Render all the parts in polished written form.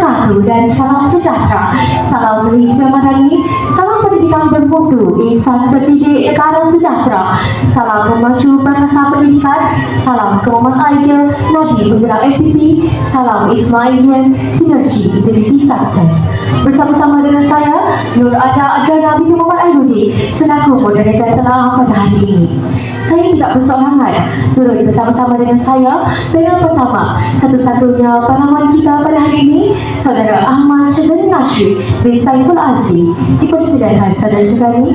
wabarakatuh dan salam sejahtera. Salam Malaysia Madani, salam pendidikan bermutu, insan pendidik negara sejahtera. Salam memacu perkasa pendidikan, salam Kemuhammad Aidil, Nadi penggerak FPP, salam Ismailian, sinergi utility sukses. Bersama-sama dengan saya, Nur Ada Adana binti Muhammad Ainuddin, selaku moderator telah pada hari ini. Saya tidak bersorangan, turut bersama-sama dengan saya panel pertama, satu-satunya pahlawan kita pada hari ini, Saudara Ahmad Syedari Nasri bin Saiful Azli. Dipersilakan saudara-saudari.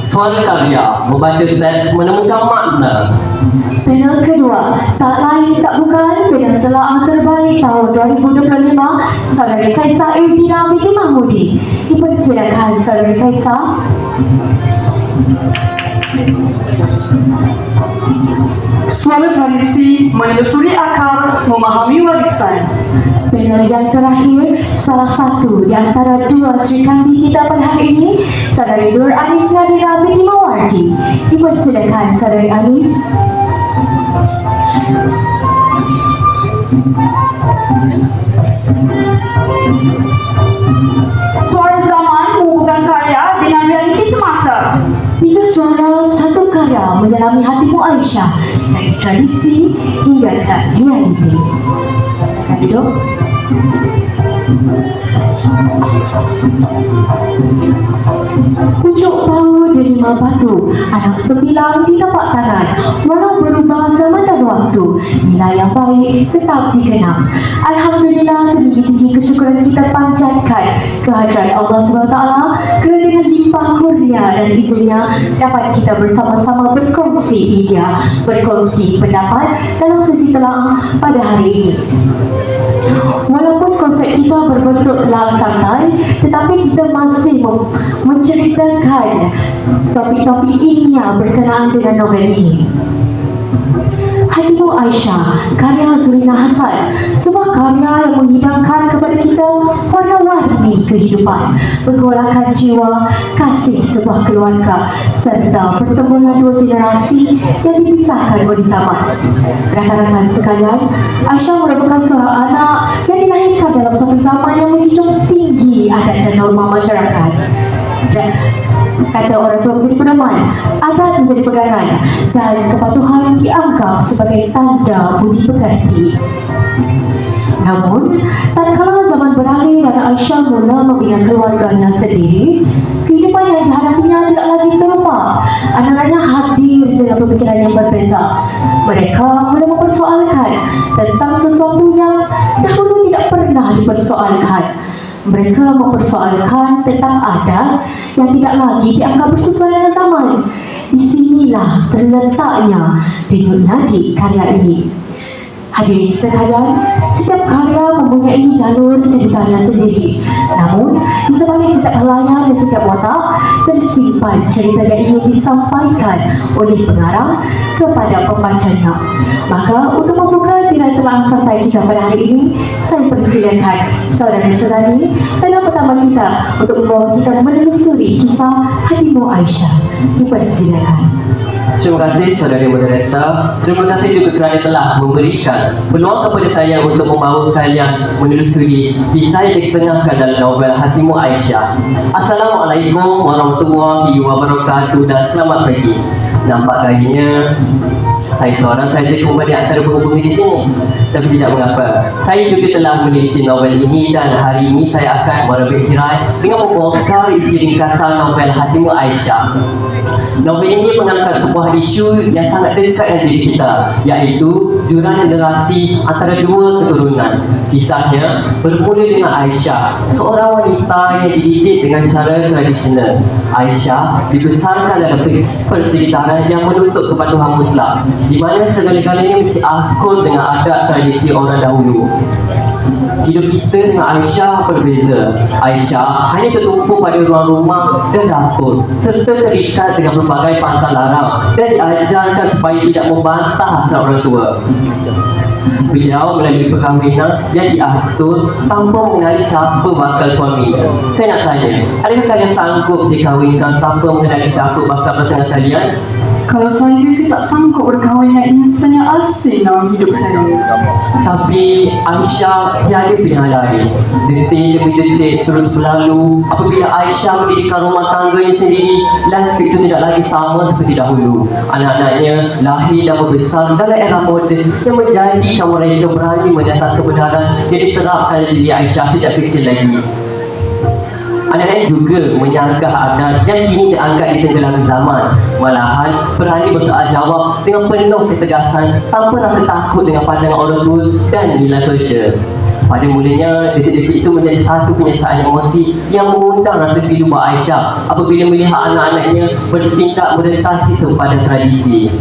Suara karya membaca teks menemukan makna. Panel kedua, tak lain tak bukan panel telaah terbaik tahun 2025, Saudara Kaisa Eudina binti Mahmudi. Dipersilakan Saudara Kaisa. Suara tradisi menelusuri akar, memahami warisan. Panel yang terakhir, salah satu di antara dua Sri Kandi kita pada hari ini, Saudari Nur Anis Nadira binti Mawardi. Dipersilakan Saudari Anis. Suara zaman menghubungkan karya dengan realiti semasa. Tiga suara, satu karya menyelami hatimu Aisyah, dari tradisi hingga ke realiti. Silakan duduk. Pucuk bau delima batu, anak sembilan di tapak tangan. Walau berubah zaman dan waktu, nilai yang baik tetap dikenang. Alhamdulillah, setinggi-tinggi kesyukuran kita panjatkan kehadiran Allah SWT kerana dengan limpah kurnia dan izinnya dapat kita bersama-sama berkongsi idea, berkongsi pendapat dalam sesi telaah pada hari ini. Walaupun konsep kita berbentuk telaah santai, tetapi kita masih menceritakan topik-topik ilmiah berkenaan dengan novel ini. Hatimu Aisyah, karya Zurina Hasan, sebuah karya yang menghidangkan kepada kita warna-warni kehidupan, menggolakkan jiwa, kasih sebuah keluarga, serta pertemuan dua generasi yang dipisahkan oleh zaman. Rakan-rakan sekalian, Aisyah merupakan seorang anak yang dilahirkan dalam suatu zaman yang menjunjung tinggi adat dan norma masyarakat. Dan kata orang tua menjadi pedoman, adat menjadi pegangan, dan kepatuhan dianggap sebagai tanda budi pekerti. Namun, tatkala zaman beralih dan Aisyah mula membina keluarganya sendiri, kehidupan yang dihadapinya tidak lagi serupa. Anak-anaknya hadir dengan pemikiran yang berbeza. Mereka mula mempersoalkan tentang sesuatu yang dahulu tidak pernah dipersoalkan. Mereka mempersoalkan tentang adat yang tidak lagi dianggap bersesuaian dengan zaman. Di sinilah terletaknya denyut nadi karya ini. Hadirin sekalian, setiap karya mempunyai jalur ceritanya sendiri. Namun, di sebalik setiap helaian dan setiap watak, tersimpan cerita yang ingin disampaikan oleh pengarang kepada pembacanya. Maka, untuk membuka tirai telaah santai kita pada hari ini, saya persilakan saudara-saudari panel pertama kita untuk membawa kita menelusuri kisah hatimu Aisyah. Dipersilakan. Terima kasih saudari moderator. Terima kasih juga kerana telah memberikan peluang kepada saya untuk membawa kalian menelusuri kisah yang ditengahkan dalam novel Hatimu Aisyah. Assalamualaikum warahmatullahi wabarakatuh dan selamat pagi. Nampak gayanya saya seorang saja kembali antara penghubungi di sini. Tapi tidak mengapa. Saya juga telah meneliti novel ini dan hari ini saya akan merobek tirai dengan membongkar isi ringkasan novel Hatimu Aisyah. Novel ini mengangkat sebuah isu yang sangat dekat dengan diri kita, iaitu jurang generasi antara dua keturunan. Kisahnya bermula dengan Aisyah, seorang wanita yang dididik dengan cara tradisional. Aisyah dibesarkan dalam persekitaran yang menuntut kepatuhan mutlak, di mana segala-galanya mesti akur dengan adat tradisi orang dahulu. Hidup kita dengan Aisyah berbeza. Aisyah hanya tertumpu pada ruang rumah dan dapur, serta terikat dengan berbagai pantang larang dan diajarkan supaya tidak membantah hasrat orang tua. Beliau melalui perkahwinan yang diatur tanpa mengenali siapa bakal suami. Saya nak tanya, adakah kalian sanggup dikahwinkan tanpa mengenali siapa bakal pasangan kalian? Kalau saya tak sanggup berkahwin dengan insan yang asing dalam hidup saya. Tapi Aisyah tiada pilihan lain. Detik demi detik terus berlalu. Apabila Aisyah mendirikan rumah tangganya sendiri, landscape itu tidak lagi sama seperti dahulu. Anak-anaknya lahir dan membesar dalam era moden yang menjadikan mereka berani mendatang kebenaran yang diterapkan diri Aisyah sejak kecil lagi. Anak-anak juga menyanggah adat yang kini dianggap ditenggelam zaman. Malahan berani bersoal jawab dengan penuh ketegasan tanpa rasa takut dengan pandangan orang tua dan nilai sosial. Pada mulanya, detik-detik itu menjadi satu penyiasatan emosi yang mengundang rasa pilu buat Aisyah apabila melihat anak-anaknya bertindak mendekati sempadan tradisi.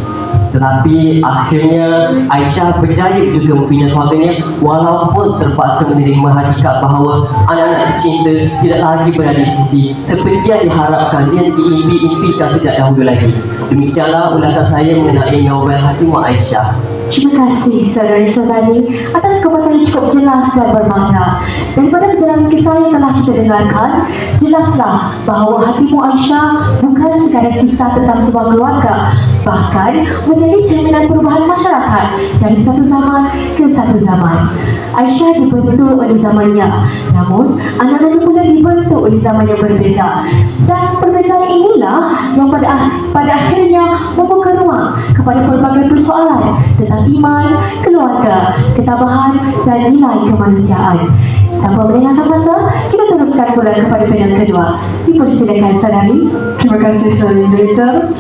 Tetapi akhirnya Aisyah berjaya juga membina keluarganya walaupun terpaksa menerima hakikat bahawa anak-anak tercinta tidak lagi berada di sisi seperti yang diharapkan dan diimpi-impikan sejak dahulu lagi. Demikianlah ulasan saya mengenai novel Hatimu Aisyah. Terima kasih saudari-saudari atas kupasan yang cukup jelas dan bermakna. Daripada perjalanan kisah yang telah kita dengarkan, jelaslah bahawa Hatimu Aisyah bukan sekadar kisah tentang sebuah keluarga, bahkan menjadi cerminan perubahan masyarakat dari satu zaman ke satu zaman. Aisyah dibentuk oleh zamannya, namun anak-anaknya pula dibentuk oleh zaman yang berbeza. Dan perbezaan inilah yang pada akhirnya membuka ruang kepada pelbagai persoalan tentang iman, keluarga, ketabahan dan nilai kemanusiaan. Tanpa melengahkan masa, kita teruskan pula kepada panel kedua. Dipersilakan saudari. Terima kasih saudari Director.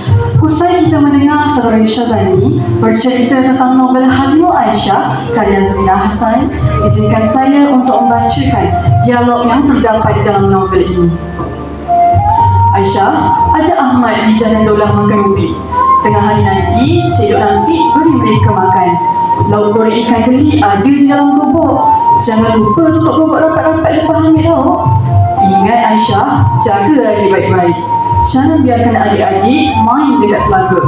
Usai kita mendengar saudari Syazani bercerita tentang novel Hatimu Aisyah karya Zarina Hassan, izinkan saya untuk membacakan dialog yang terdapat dalam novel ini. Aisyah ajak Ahmad di Jalan Daulah makan ubi. Tengah hari nanti, Cik Dok Nasi beri mereka makan. Lauk goreng ikan geli ada di dalam gobok. Jangan lupa tutup gobok rapat-rapat lepas ambil lauk. Ingat Aisyah, jaga adik baik-baik. Jangan biarkan adik-adik main dekat telaga.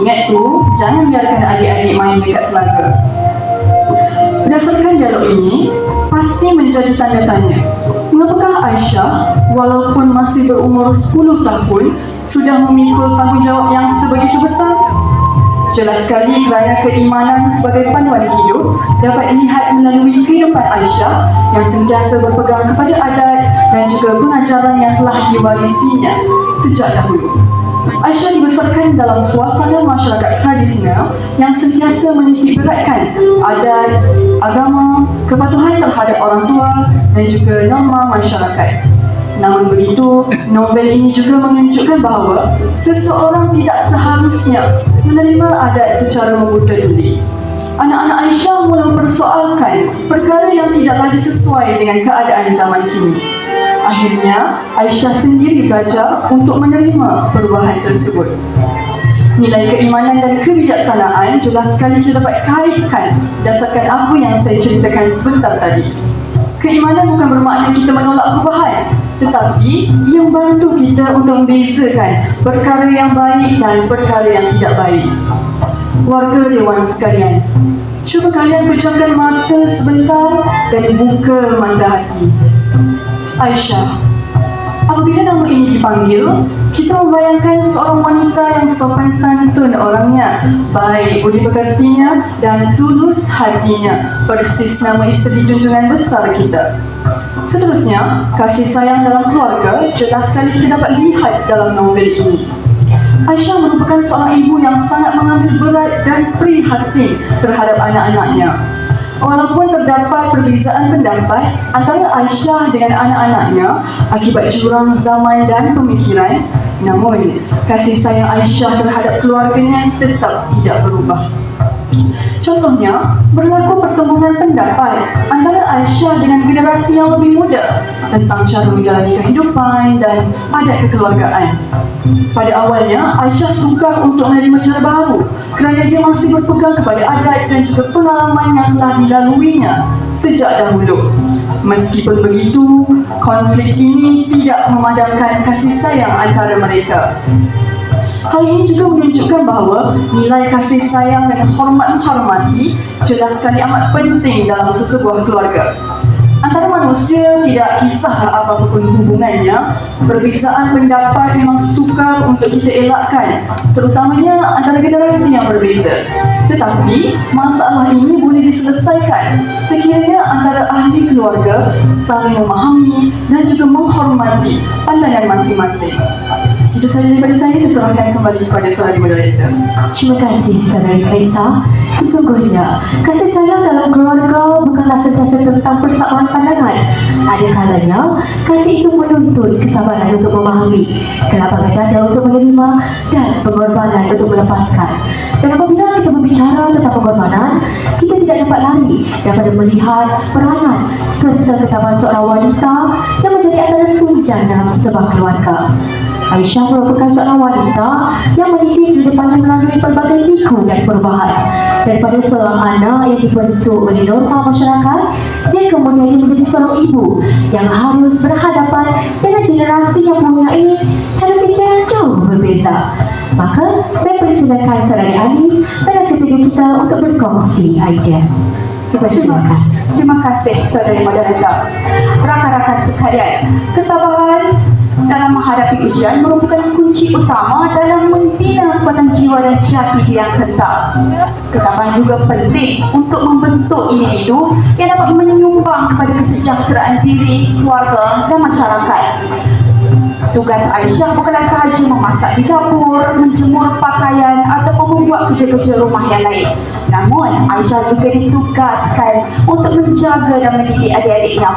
Ingat tu, jangan biarkan adik-adik main dekat telaga. Berdasarkan dialog ini, pasti menjadi tanda tanya. Mengapakah Aisyah, walaupun masih berumur 10 tahun, sudah memikul tanggungjawab yang sebegitu besar? Jelas sekali kerana keimanan sebagai panduan hidup dapat dilihat melalui kehidupan Aisyah yang sentiasa berpegang kepada adat dan juga pengajaran yang telah diwarisinya sejak dahulu. Aisyah dibesarkan dalam suasana masyarakat tradisional yang sentiasa menitik beratkan adat, agama, kepatuhan terhadap orang tua dan juga norma masyarakat. Namun begitu, novel ini juga menunjukkan bahawa seseorang tidak seharusnya menerima adat secara membuta-budi. Anak-anak Aisyah mula mempersoalkan perkara yang tidak lagi sesuai dengan keadaan zaman kini. Akhirnya, Aisyah sendiri belajar untuk menerima perubahan tersebut. Nilai keimanan dan kebijaksanaan jelas sekali kita dapat kaitkan berdasarkan apa yang saya ceritakan sebentar tadi. Keimanan bukan bermakna kita menolak perubahan, tetapi ia membantu kita untuk membezakan perkara yang baik dan perkara yang tidak baik. Warga Dewan sekalian, cuba kalian pejamkan mata sebentar dan buka mata hati. Aisyah, apabila nama ini dipanggil, kita membayangkan seorang wanita yang sopan santun orangnya, baik budi pekertinya dan tulus hatinya, persis nama isteri junjungan besar kita. Seterusnya, kasih sayang dalam keluarga jelas sekali kita dapat lihat dalam novel ini. Aisyah merupakan seorang ibu yang sangat mengambil berat dan prihatin terhadap anak-anaknya. Walaupun terdapat perbezaan pendapat antara Aisyah dengan anak-anaknya akibat jurang zaman dan pemikiran, namun kasih sayang Aisyah terhadap keluarganya tetap tidak berubah. Contohnya, berlaku pertempuran pendapat antara Aisyah dengan generasi yang lebih muda tentang cara menjalani kehidupan dan adat kekeluargaan. Pada awalnya, Aisyah sukar untuk menerima cara baru kerana dia masih berpegang kepada adat dan juga pengalaman yang telah dilaluinya sejak dahulu. Meskipun begitu, konflik ini tidak memadamkan kasih sayang antara mereka. Hal ini juga menunjukkan bahawa nilai kasih sayang dan hormat menghormati jelas sekali amat penting dalam sesebuah keluarga. Antara manusia tidak kisah apapun hubungannya, perbezaan pendapat memang sukar untuk kita elakkan, terutamanya antara generasi yang berbeza. Tetapi, masalah ini boleh diselesaikan sekiranya antara ahli keluarga saling memahami dan juga menghormati pandangan masing-masing. Itu sahaja daripada saya serahkan kembali kepada saudari moderator. Terima kasih, Saudari Kaisa. Sesungguhnya, kasih sayang dalam keluarga bukanlah sentiasa tentang persamaan pandangan. Ada kalanya, kasih itu menuntut kesabaran untuk memahami, kelapangan dada untuk menerima, dan pengorbanan untuk melepaskan. Dan apabila kita berbicara tentang pengorbanan, kita tidak dapat lari daripada melihat peranan serta ketabahan seorang wanita yang menjadi antara tunjang dalam sesebuah keluarga. Aisyah merupakan seorang wanita yang mendidik kehidupannya melalui pelbagai liku dan perubahan. Daripada seorang anak yang dibentuk oleh norma masyarakat, dia kemudian menjadi seorang ibu yang harus berhadapan dengan generasi yang mempunyai cara fikir yang jauh berbeza. Maka, saya persilakan Saudari Anis pada ketiga kita untuk berkongsi idea. Dipersilakan. Terima kasih saudari moderator. Rakan-rakan sekalian, ketabahan dalam menghadapi ujian merupakan kunci utama dalam membina kekuatan jiwa dan jati yang kental. Ketabahan juga penting untuk membentuk individu yang dapat menyumbang kepada kesejahteraan diri, keluarga dan masyarakat. Tugas Aisyah bukanlah sahaja memasak di dapur, menjemur pakaian atau membuat kerja-kerja rumah yang lain. Namun, Aisyah juga ditugaskan untuk menjaga dan mendidik adik-adiknya.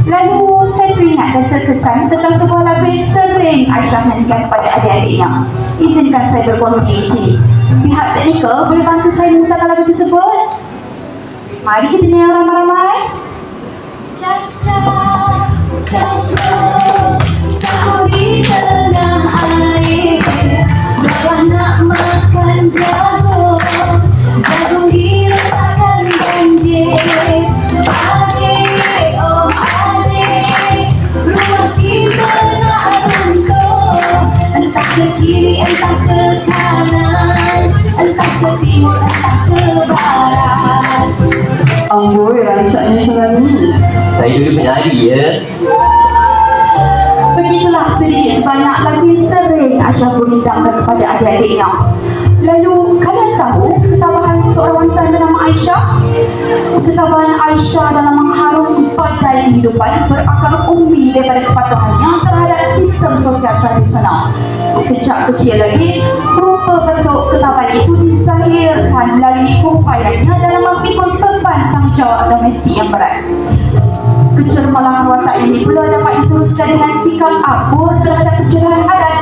Lalu, saya teringat dan terkesan tentang sebuah lagu yang sering Aisyah nyanyikan kepada adik-adiknya. Izinkan saya berkongsi di sini. Pihak teknikal boleh bantu saya memutarkan lagu tersebut? Mari kita nyanyi ramai-ramai. Caca, jauh di tengah air, bawah nak makan jagung, jagung dirasakan banjir. Adik, oh adik, rumah kita nak runtuh, entah ke kiri, entah ke kanan, entah ke timur, entah ke barat. Amboi, rancaknya macam ni. Saya dulu penyanyi ya. Begitulah sedikit sebanyak lagu yang sering Aisyah berhidangkan kepada adik-adiknya. Lalu, kalian tahu ketabahan seorang wanita bernama Aisyah? Ketabahan Aisyah dalam mengharungi badai kehidupan berakar umbi daripada kepatuhannya terhadap sistem sosial tradisional. Sejak kecil lagi, rupa bentuk ketabahan itu disahirkan melalui upayanya dalam memikul beban tanggungjawab domestik yang berat. Kecermalan watak ini pula dapat diteruskan dengan sikap akur terhadap pencerahan adat.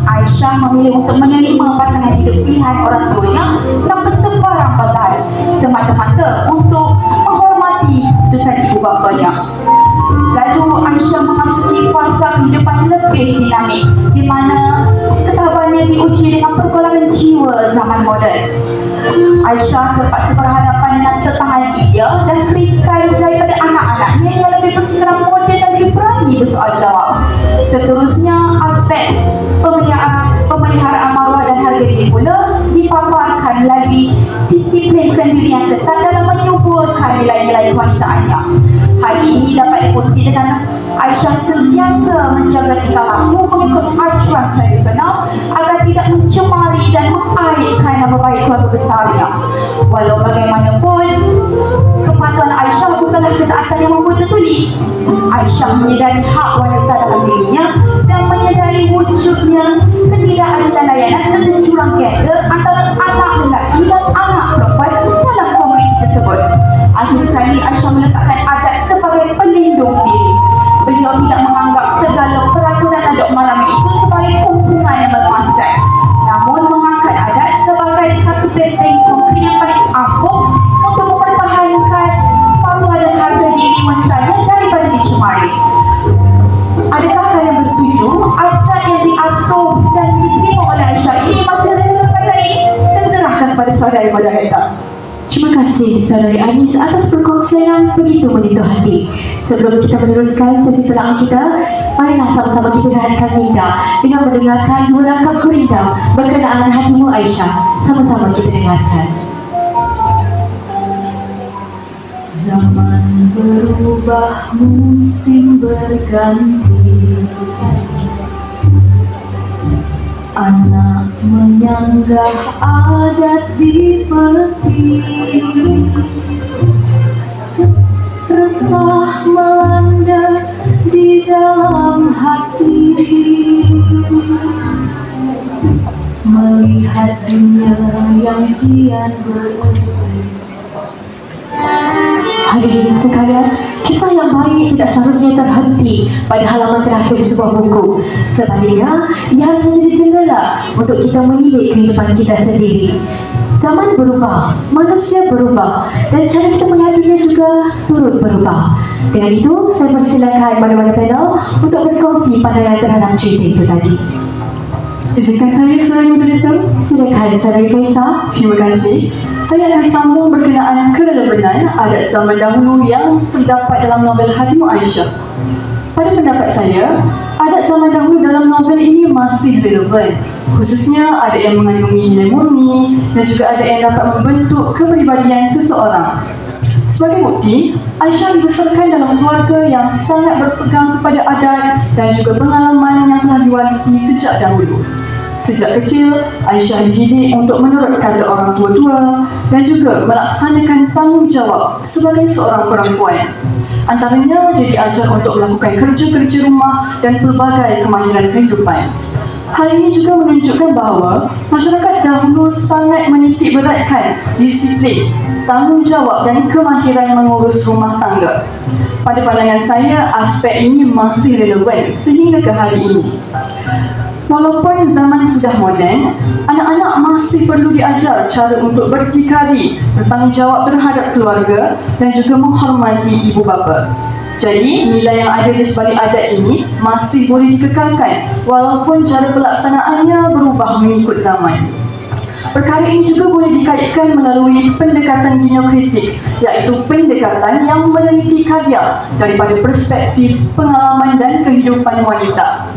Aisyah memilih untuk menerima pasangan hidup pilihan orang tuanya tanpa sebarang bagai, semata-mata untuk menghormati keputusan ibu bapanya. Lalu Aisyah memasuki fasa kehidupan lebih dinamik di mana ketabahannya diuji dengan pergolakan jiwa zaman moden. Aisyah terpaksa berhadapan dengan tentangan ia dan kritikan daripada anak-anaknya yang lebih berfikiran moden dan lebih berani bersoal jawab. Seterusnya, aspek pemeliharaan maruah dan harga diri pula dipaparkan melalui disiplin diri yang ketat dalam menyuburkan nilai-nilai kewanitaannya. Hal ini dapat diikuti dengan Aisyah sentiasa menjaga tingkah laku mengikut acuan tradisional agar tidak mencemari dan mengaibkan nama baik keluarga besarnya. Walau bagaimanapun, kepatuhan Aisyah bukanlah ketaatan yang membuat tertuli. Aisyah menyedari hak wanita dalam dirinya dan menyedari wujudnya ketidakadilan layanan serta jurang gender antara anak lelaki dan anak perempuan dalam komuniti tersebut. Akhir sekali, Aisyah meletakkan adat sebagai pelindung diri. Beliau tidak menganggap segala peraturan adat malam itu sebagai kumpulan yang memuaskan, namun mengangkat adat sebagai satu benteng konkret yang paling ampuh untuk mempertahankan maruah dan harga diri wanitanya daripada dicemari. Adakah kalian bersetuju adat yang diasuh dan diterima oleh Aisyah ini masih relevan pada ini? Saya serahkan kepada saudari moderator. Terima kasih Saudari Anis atas perkongsian yang begitu menyentuh hati. Sebelum kita meneruskan sesi telaah kita, marilah sama-sama kita dengarkan Minda dengan mendengarkan dua rangkap gurindam berkenaan hatimu Aisyah. Sama-sama kita dengarkan. Zaman berubah, musim berganti, anak menyanggah adat di peti, resah melanda di dalam hati, melihat dunia yang kian berhenti. Hadirin sekalian, kisah yang baik tidak seharusnya terhenti pada halaman terakhir sebuah buku. Sebaliknya, ia harus menjadi jendela untuk kita menilik kehidupan kita sendiri. Zaman berubah, manusia berubah, dan cara kita melihat dunia juga turut berubah. Dengan itu, saya persilakan mana-mana panel untuk berkongsi pandangan terhadap cerita itu tadi. Izinkan saya, Saudari Moderator. Silakan, Saudari Kaisa. Terima kasih. Saya akan sambung berkenaan kerelevanan adat zaman dahulu yang terdapat dalam novel Hatimu Aisyah. Pada pendapat saya, adat zaman dahulu dalam novel ini masih relevan. Khususnya adat yang mengandungi nilai murni dan juga adat yang dapat membentuk kepribadian seseorang. Sebagai bukti, Aisyah dibesarkan dalam keluarga yang sangat berpegang kepada adat dan juga pengalaman yang telah diwarisi sejak dahulu. Sejak kecil, Aisyah dididik untuk menurut kata orang tua-tua dan juga melaksanakan tanggungjawab sebagai seorang perempuan. Antaranya, dia diajar untuk melakukan kerja-kerja rumah dan pelbagai kemahiran kehidupan. Hal ini juga menunjukkan bahawa masyarakat dahulu sangat menitik beratkan disiplin, tanggungjawab dan kemahiran mengurus rumah tangga. Pada pandangan saya, aspek ini masih relevan sehingga ke hari ini. Walaupun zaman sudah moden, anak-anak masih perlu diajar cara untuk berdikari, bertanggungjawab terhadap keluarga dan juga menghormati ibu bapa. Jadi, nilai yang ada di sebalik adat ini masih boleh dikekalkan walaupun cara pelaksanaannya berubah mengikut zaman. Perkara ini juga boleh dikaitkan melalui pendekatan ginokritik, iaitu pendekatan yang meneliti karya daripada perspektif pengalaman dan kehidupan wanita.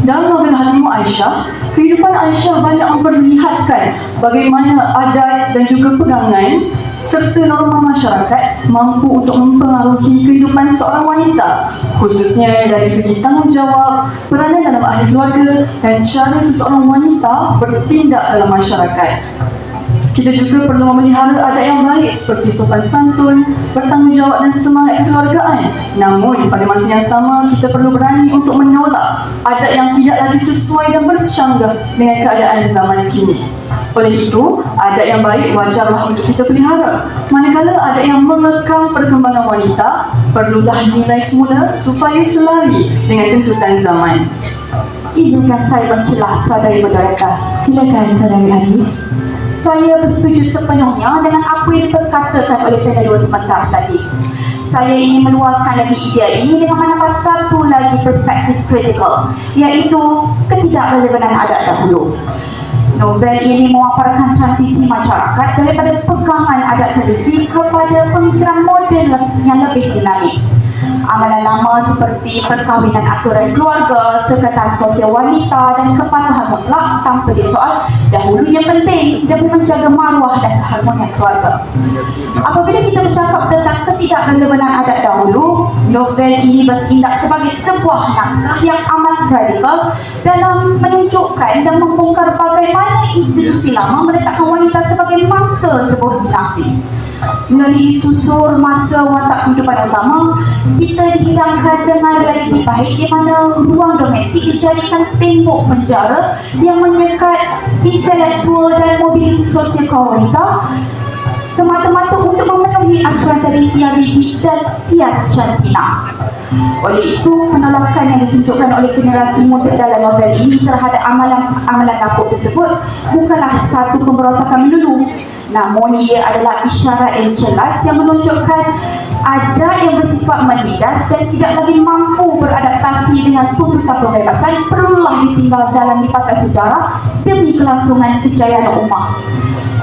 Dalam novel Hatimu Aisyah, kehidupan Aisyah banyak memperlihatkan bagaimana adat dan juga pegangan serta norma masyarakat mampu untuk mempengaruhi kehidupan seorang wanita, khususnya dari segi tanggungjawab, peranan dalam ahli keluarga dan cara seseorang wanita bertindak dalam masyarakat. Kita juga perlu memelihara adat yang baik seperti sopan santun, bertanggungjawab dan semangat kekeluargaan. Namun, pada masa yang sama, kita perlu berani untuk menolak adat yang tidak lagi sesuai dan bercanggah dengan keadaan zaman kini. Oleh itu, adat yang baik wajarlah untuk kita pelihara. Manakala adat yang mengekang perkembangan wanita, perlulah nilai semula supaya selari dengan tuntutan zaman. Izinkan saya mencelah Saudari Moderator. Silakan, Saudari Anis. Saya bersetuju sepenuhnya dengan apa yang diperkatakan oleh panel 2 sebentar tadi. Saya ingin meluaskan lagi idea ini dengan menambah satu lagi perspektif kritikal, iaitu ketidakrelevanan adat dahulu. Novel ini memaparkan transisi masyarakat daripada pegangan adat tradisi kepada pemikiran moden yang lebih dinamik. Amalan lama seperti perkahwinan aturan keluarga, sekretar sosial wanita dan kepatuhan mutlak tanpa disoal dahulunya penting demi menjaga maruah dan keharmonian keluarga. Apabila kita bercakap tentang ketidakrelevanan adat dahulu, novel ini bertindak sebagai sebuah naskah yang amat radikal dalam menunjukkan dan membongkar bagaimana institusi lama meletakkan wanita sebagai mangsa subordinasi. Melalui susur masa watak kehidupan utama, kita dihidangkan dengan realiti pahit di mana ruang domestik dijadikan tembok penjara yang menyekat intelektual dan mobiliti sosial kaum wanita semata-mata untuk memenuhi aturan tradisi yang rigid dan bias jantina. Oleh itu, penolakan yang ditunjukkan oleh generasi muda dalam novel ini terhadap amalan dapur tersebut bukanlah satu pemberontakan melulu, namun ia adalah isyarat yang jelas yang menunjukkan adat yang bersifat menindas dan tidak lagi mampu beradaptasi dengan tuntutan pembebasan perlulah ditinggal dalam lipatan sejarah demi kelangsungan kejayaan umat.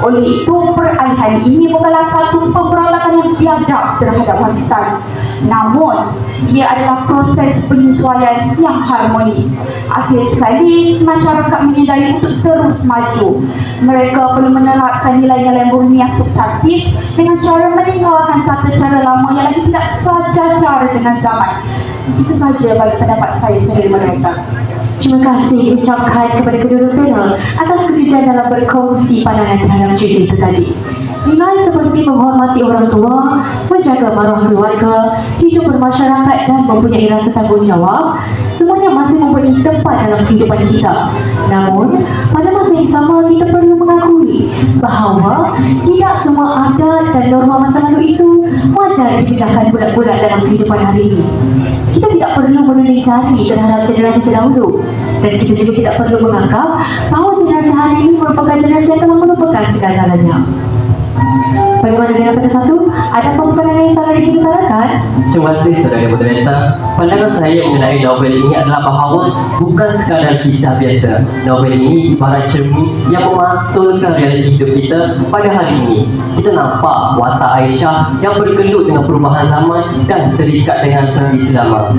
Oleh itu, peralihan ini bukanlah satu pemberontakan yang biadab terhadap warisan. Namun, ia adalah proses penyesuaian yang harmoni. Akhir sekali, masyarakat menyedari untuk terus maju. Mereka perlu menerapkan nilai-nilai murni yang substantif dengan cara meninggalkan tata cara lama yang lagi tidak sejajar dengan zaman. Itu saja bagi pendapat saya, saudara moderator. Terima kasih ucapkan kepada kedua panel atas kesediaan dalam berkongsi pandangan terhadap cerita itu tadi. Nilai seperti menghormati orang tua, menjaga maruah keluarga, hidup bermasyarakat dan mempunyai rasa tanggungjawab, semuanya masih mempunyai tempat dalam kehidupan kita. Namun, pada masa yang sama kita perlu mengakui bahawa tidak semua adat dan norma masa lalu itu wajar dipindahkan budak-budak dalam kehidupan hari ini. Kita tidak perlu menuding jari terhadap generasi terdahulu, dan kita juga tidak perlu menganggap bahawa generasi hari ini merupakan generasi yang telah melupakan segala-galanya. Bagaimana dengan pada satu? Ada pandangan yang salah diutarakan? Terima kasih saudara moderator. Pandangan saya mengenai novel ini adalah bahawa bukan sekadar kisah biasa. Novel ini ibarat cermin yang memantulkan realiti hidup kita pada hari ini. Kita nampak watak Aisyah yang bergelut dengan perubahan zaman dan terikat dengan tradisi lama.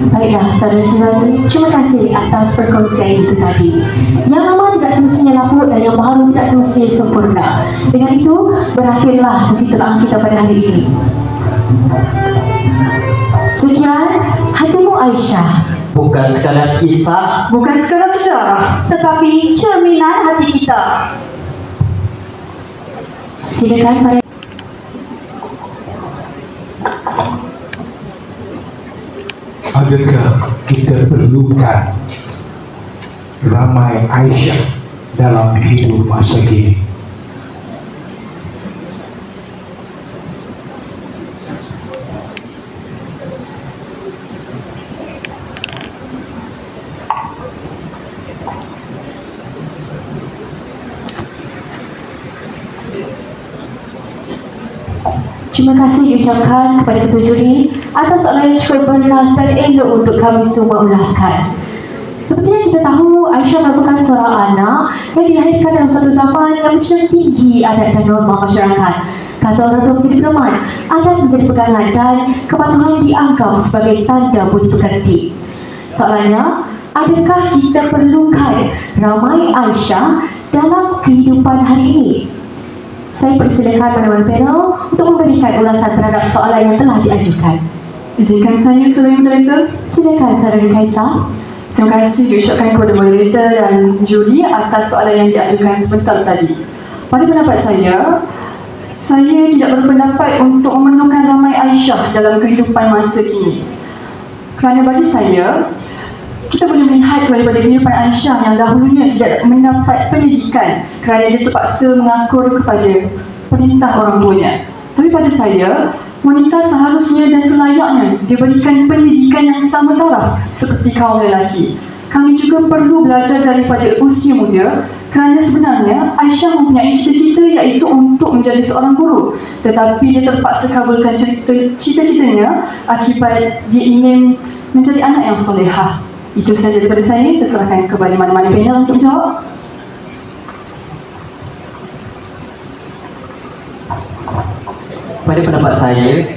Baiklah, saudara-saudari, terima kasih atas perkongsian itu tadi. Yang lama tidak semestinya lapuk dan yang baru tidak semestinya sempurna. Dengan itu, berakhirlah sesi telaah kita pada hari ini. Sekian, Hatimu Aisyah. Bukan sekadar kisah, Bukan sekadar sejarah. Tetapi cerminan hati kita. Silakan para Adakah kita perlukan ramai Aisyah dalam hidup masa kini? terima kasih diucapkan kepada ketua juri atas soalan yang cukup bernas dan elok untuk kami semua ulaskan. Seperti yang kita tahu, Aisyah merupakan seorang anak yang dilahirkan dalam satu zaman yang menjunjung tinggi adat dan norma masyarakat. Kata orang tua menjadi pedoman, adat menjadi pegangan dan kepatuhan yang dianggap sebagai tanda budi pekerti. Soalannya, adakah kita perlukan ramai Aisyah dalam kehidupan hari ini? Saya persilakan panel panel untuk memberikan ulasan terhadap soalan yang telah diajukan. Izinkan saya, saudara moderator. Silakan saudara Kaisar. Terima kasih diucapkan kepada moderator dan juri atas soalan yang diajukan sebentar tadi. Pada pendapat saya tidak berpendapat untuk memerlukan ramai Aisyah dalam kehidupan masa kini. Kerana bagi saya, kita boleh melihat daripada kehidupan Aisyah yang dahulunya tidak mendapat pendidikan kerana dia terpaksa mengakur kepada perintah orang tuanya. Tapi pada saya, wanita seharusnya dan selayaknya diberikan pendidikan yang sama taraf seperti kaum lelaki. Kami juga perlu belajar daripada usia muda kerana sebenarnya Aisyah mempunyai cita-cita iaitu untuk menjadi seorang guru. Tetapi dia terpaksa kabulkan cita-citanya akibat dia ingin menjadi anak yang solehah. Itu sahaja daripada saya serahkan kepada mana-mana panel untuk jawab. pada pendapat saya,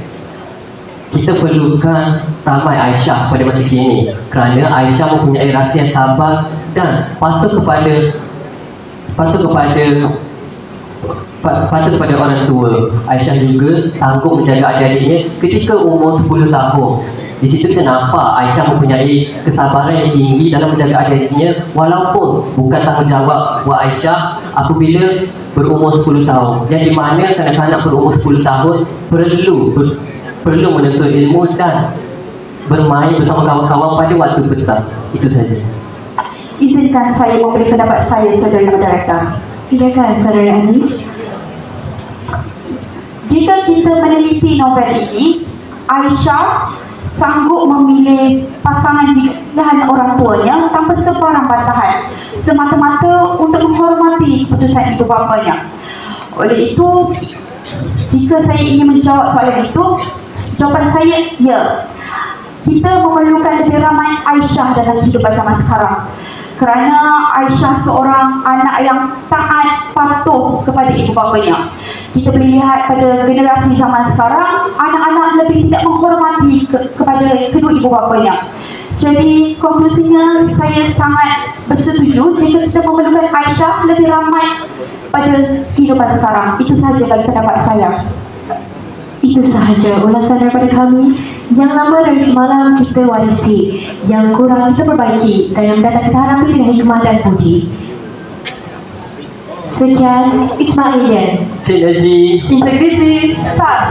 kita perlukan ramai Aisyah pada masa kini kerana Aisyah mempunyai rasa yang sabar dan patuh kepada orang tua. Aisyah juga sanggup menjaga adik-adiknya ketika umur 10 tahun. Di situ kita nampak Aisyah mempunyai kesabaran yang tinggi dalam menjaga adik-adiknya walaupun bukan tanggungjawab buat Aisyah apabila berumur 10 tahun. Yang di mana kanak-kanak berumur 10 tahun perlu menuntut ilmu dan bermain bersama kawan-kawan pada waktu petang. Itu saja. Izinkan saya memberi pendapat saya, saudara moderator. Silakan saudara Anis. Jika kita meneliti novel ini, Aisyah sanggup memilih pasangan pilihan orang tuanya tanpa sebarang bantahan, semata-mata untuk menghormati keputusan ibu bapanya. Oleh itu, jika saya ingin menjawab soalan itu, jawapan saya ya. Kita memerlukan lebih ramai Aisyah dalam kehidupan zaman sekarang. Kerana Aisyah seorang anak yang taat, patuh kepada ibu bapanya. Kita boleh lihat pada generasi zaman sekarang, anak-anak lebih tidak menghormati kepada kedua ibu bapanya. Jadi konklusinya, saya sangat bersetuju jika kita memerlukan Aisyah lebih ramai pada kehidupan sekarang. Itu sahaja bagi pendapat saya. Itu sahaja ulasan daripada kami. Yang lama dari semalam kita warisi, yang kurang kita perbaiki, dan yang datang kita harapi dengan hikmah dan budi. Sekian, Ismailian. Sinergi. Integriti. Sah.